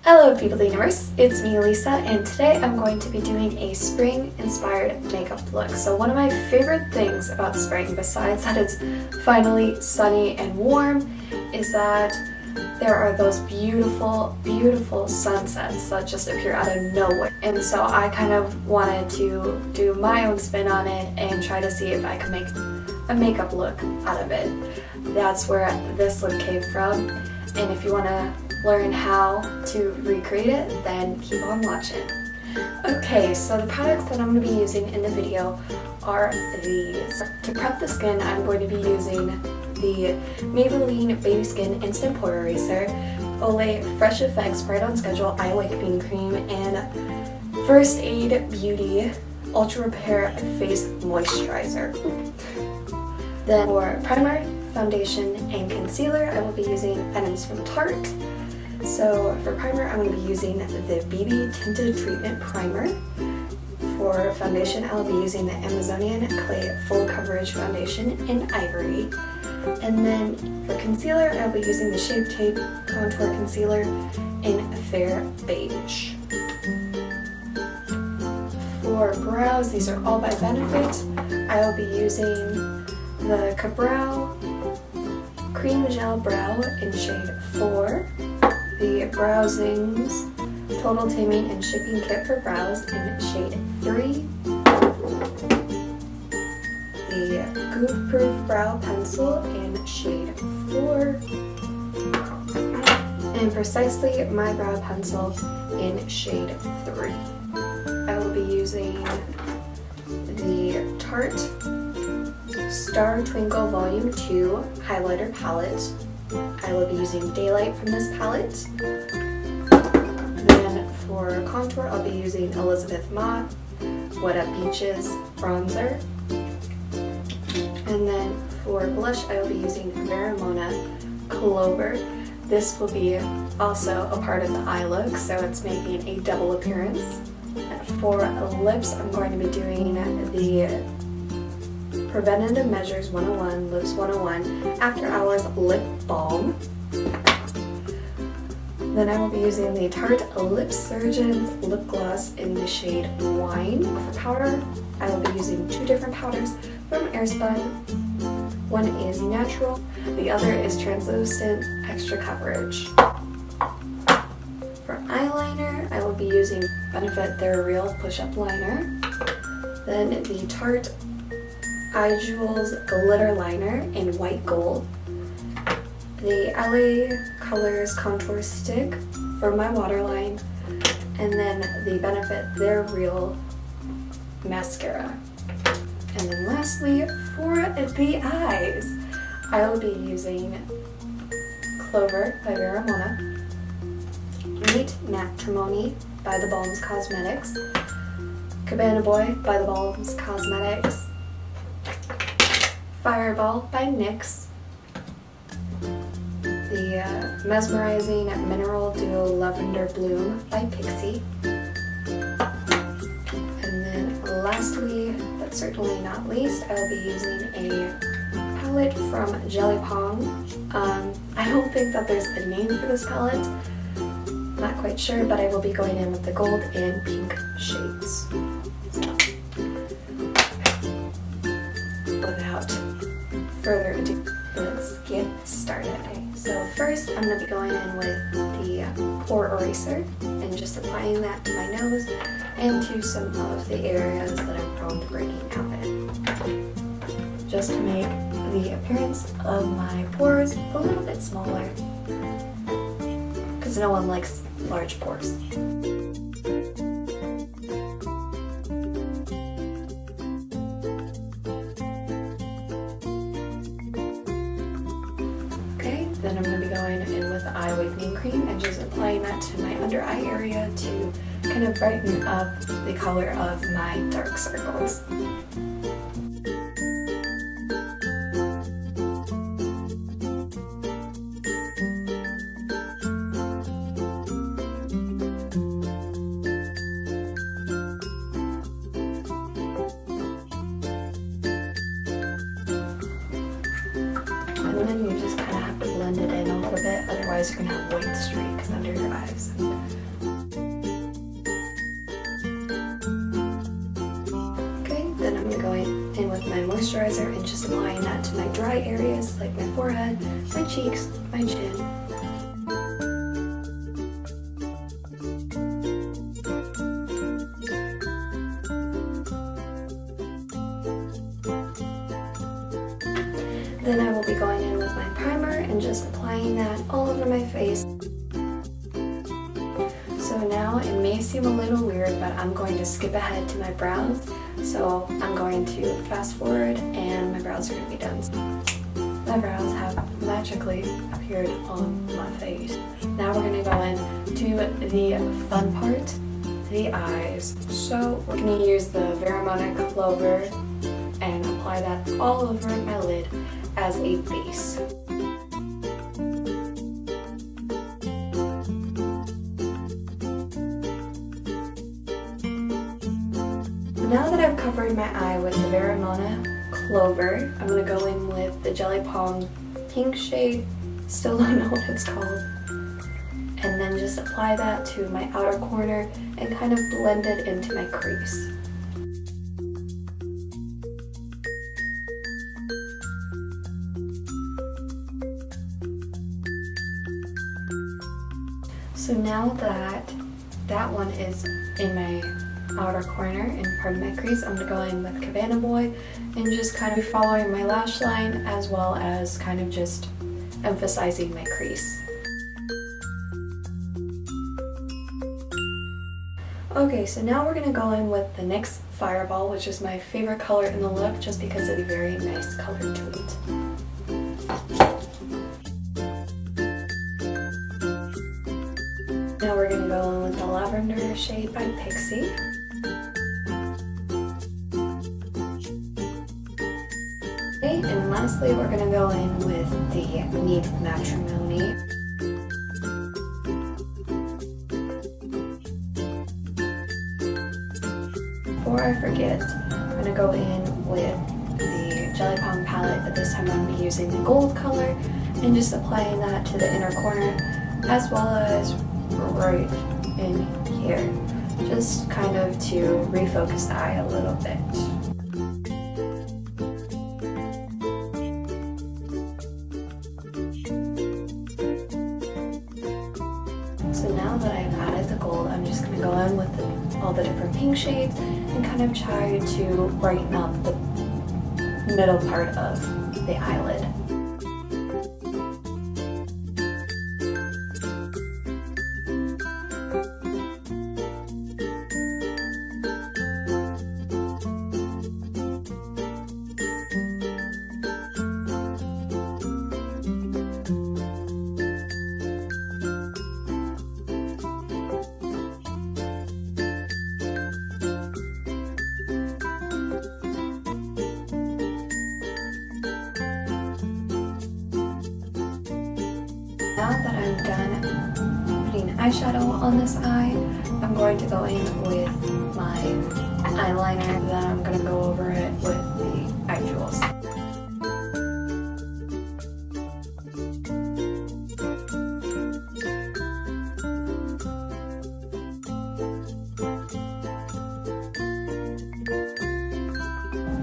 Hello people of the universe, it's me Alisa, and today I'm going to be doing a spring inspired makeup look. So one of my favorite things about spring, besides that it's finally sunny and warm, is that there are those beautiful sunsets that just appear out of nowhere. And so I kind of wanted to do my own spin on it and try to see if I could make a makeup look out of it. That's where this look came from, and if you want to learn how to recreate it, then keep on watching. Okay, so the products that I'm going to be using in the video are these. To prep the skin, I'm going to be using the Maybelline Baby Skin Instant Pore Eraser, Olay Fresh Effects Bright on Schedule Eye Awakening Cream, and First Aid Beauty Ultra Repair Face Moisturizer. Then for primer, foundation, and concealer, I will be using items from Tarte. So for primer, I'm going to be using the BB Tinted Treatment Primer. For foundation, I'll be using the Amazonian Clay Full Coverage Foundation in Ivory. And then for concealer, I'll be using the Shape Tape Contour Concealer in Fair Beige. For brows, these are all by Benefit. I will be using the Ka-Brow Cream Gel Brow in shade 4. The Browsings Total Taming and Shaping Kit for Brows in shade 3. The Goof Proof Brow Pencil in shade 4. And Precisely My Brow Pencil in shade 3. I will be using the Tarte Star Twinkle Volume 2 Highlighter Palette. I will be using Daylight from this palette. Then for contour, I'll be using Elizabeth Mott Wet Up Beaches Bronzer. And then for blush, I will be using Veramona Clover. This will be also a part of the eye look, so it's making a double appearance. For lips, I'm going to be doing the Preventative Measures 101, Lips 101 After Hours Lip Balm. Then I will be using the Tarte Lip Surgeon's Lip Gloss in the shade Wine. For powder, I will be using two different powders from Airspun. One is natural, the other is translucent extra coverage. For eyeliner, I will be using Benefit They're Real Push-Up Liner. Then the Tarte Eye Jewels Glitter Liner in White Gold. The LA Colors Contour Stick for my waterline. And then the Benefit They're Real Mascara. And then lastly, for the eyes, I will be using Clover by Veramona, Meet Matrimony by The Balms Cosmetics, Cabana Boy by The Balms Cosmetics, Fireball by NYX, the Mesmerizing Mineral Duo Lavender Bloom by Pixie, and then lastly, but certainly not least, I will be using a palette from Jelly Pong. I don't think that there's a name for this palette, not quite sure, but I will be going in with the gold and pink shades. Without further ado, let's get started. So first, I'm going to be going in with the pore eraser and just applying that to my nose and to some of the areas that I'm prone to breaking out in, just to make the appearance of my pores a little bit smaller, because no one likes large pores. Then I'm going to be going in with the Eye Awakening Cream and just applying that to my under eye area to kind of brighten up the color of my dark circles. And then you just kind of have to blend it in a little bit, otherwise you're going to have white streaks under your eyes. moisturizer and just applying that to my dry areas like my forehead, my cheeks, my chin. Then I will be going in with my primer and just applying that all over my face. So now it may seem a little weird, but I'm going to skip ahead to my brows. So I'm going to fast forward and my brows are going to be done. My brows have magically appeared on my face. Now we're going to go into the fun part, the eyes. So we're going to use the Vermona Clover and apply that all over my lid as a base. Now that I've covered my eye with the Vermona Clover, I'm going to go in with the Jelly Pong pink shade, still don't know what it's called, and then just apply that to my outer corner and kind of blend it into my crease. So now that that one is in my outer corner and part of my crease, I'm going to go in with Cabana Boy and just kind of following my lash line as well as kind of just emphasizing my crease. Okay, so now we're going to go in with the NYX Fireball, which is my favorite color in the look just because of the very nice color to it. Now we're going to go in with the Lavender shade by Pixie. Okay, and lastly we're going to go in with the Neat Matrimony. Before I forget, I'm going to go in with the Jelly Pong palette, but this time I'm going to be using the gold color and just applying that to the inner corner as well as right in here, just kind of to refocus the eye a little bit. So now that I've added the gold, I'm just going to go in with all the different pink shades and kind of try to brighten up the middle part of the eyelid. Now that I'm done putting eyeshadow on this eye, I'm going to go in with my eyeliner, then I'm going to go over it with the eye jewels.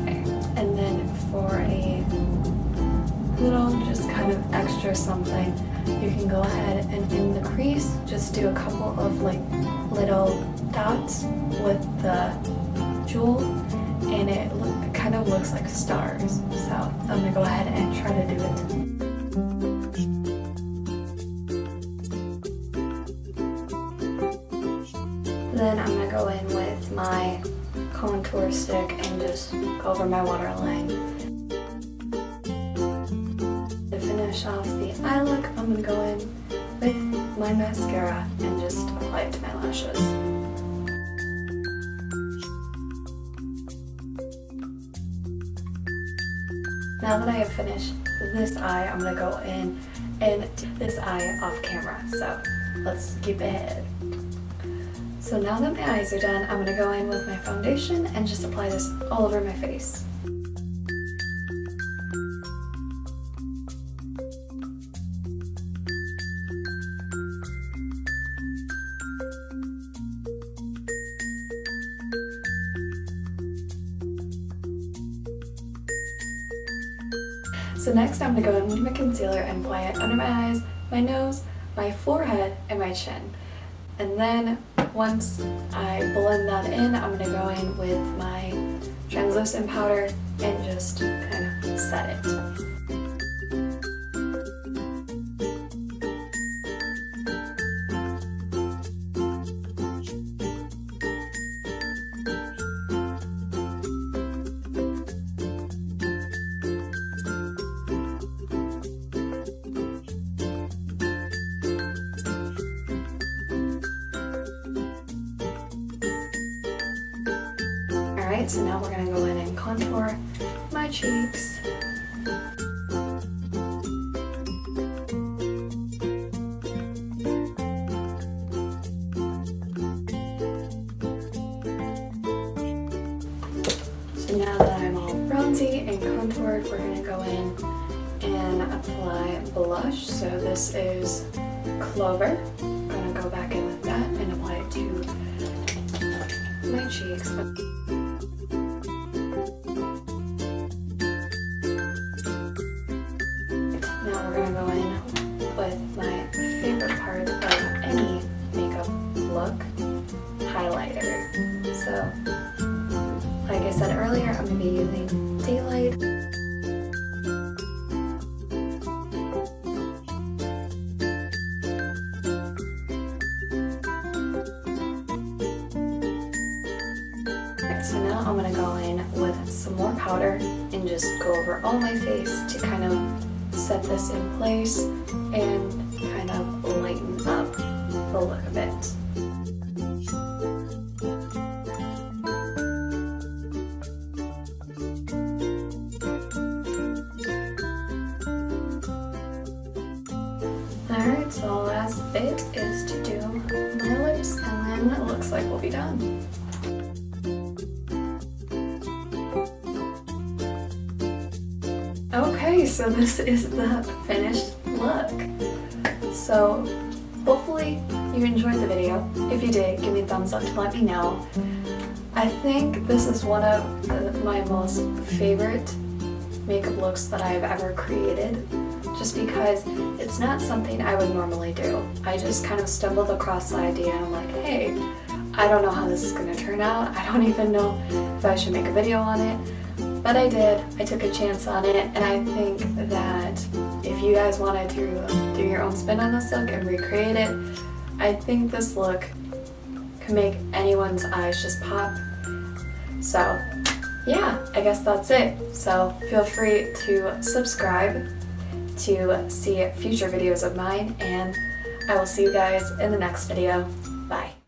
Okay, and then for a little just kind of extra something, you can go ahead and in the crease just do a couple of like little dots with the jewel, and it kind of looks like stars. So I'm gonna go ahead and try to do it. Then I'm gonna go in with my contour stick and just go over my waterline. To finish off the eye look, I'm going to go in with my mascara and just apply it to my lashes. Now that I have finished this eye, I'm going to go in and do this eye off camera. So let's skip ahead. So now that my eyes are done, I'm going to go in with my foundation and just apply this all over my face. So next I'm going to go in with my concealer and apply it under my eyes, my nose, my forehead, and my chin. And then once I blend that in, I'm going to go in with my translucent powder and just kind of set it. Alright, so now we're going to go in and contour my cheeks. So now that I'm all bronzy and contoured, we're going to go in and apply blush. So this is Clover. I'm going to go back in with that and apply it to my cheeks. Now we're going to go in with my favorite part of any makeup look, highlighter. So, like I said earlier, I'm going to be using Daylight. So now I'm going to go in with some more powder and just go over all my face to kind of set this in place and kind of lighten up the look of it. Alright, so the last bit is to do my lips, and then it looks like we'll be done. Okay, so this is the finished look. So hopefully you enjoyed the video. If you did, give me a thumbs up to let me know. I think this is one of my most favorite makeup looks that I've ever created, just because it's not something I would normally do. I just kind of stumbled across the idea and I'm like, hey, I don't know how this is going to turn out. I don't even know if I should make a video on it. But I did. I took a chance on it, and I think that if you guys wanted to do your own spin on this look and recreate it, I think this look can make anyone's eyes just pop. So yeah, I guess that's it. So feel free to subscribe to see future videos of mine, and I will see you guys in the next video. Bye.